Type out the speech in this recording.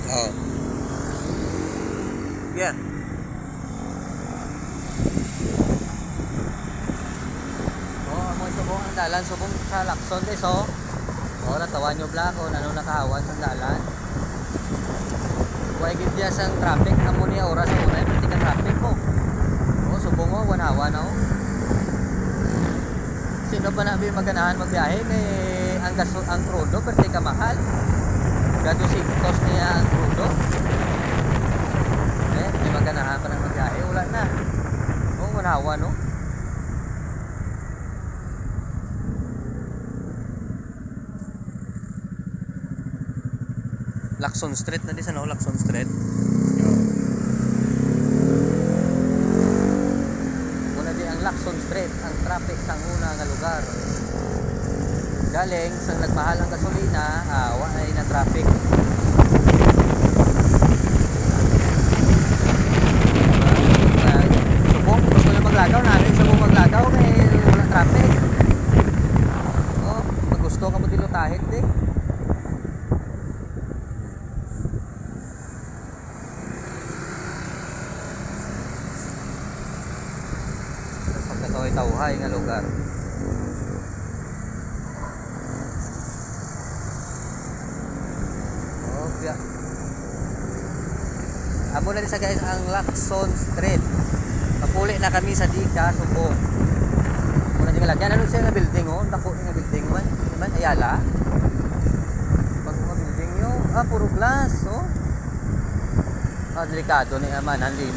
Oh. Yeah. Oh, mo subong ang dalan, subong sa Lacson guys, oh. Oh, natawan nyo black, oh, nanong nakahawan sa dalan. Huwag gid dia sang traffic, amo niya oras sa una, pati ka traffic ko. Oh, subong oh, wanawan oh. Sino pa nabi maganahan magbiyahe kay ang crudo perti ka mahal. Gado si cost niya ang crudo. Di maganahan pa nang magbiyahe, wala na. Oh, wanawan oh. Lacson Street na di sa no, Lacson Street. Muna di ang Lacson Street, ang traffic sa una nga lugar. Galing sa nagmahal ang gasolina, wala na traffic. Subong, gusto nyo maglagaw namin, subong maglagaw kay wala traffic. Oh, pag gusto ka mo dilutahit di. Tawhay nga lugar. Okay. Amo na sa guys ang Lacson Street. Kapuli na kami sa Dika, Subong. Muna din lagyan ano siya nga building oh, dako nga building man Ayala. Pag nga building yo, puro glass oh. Delikado ni aman ang lino.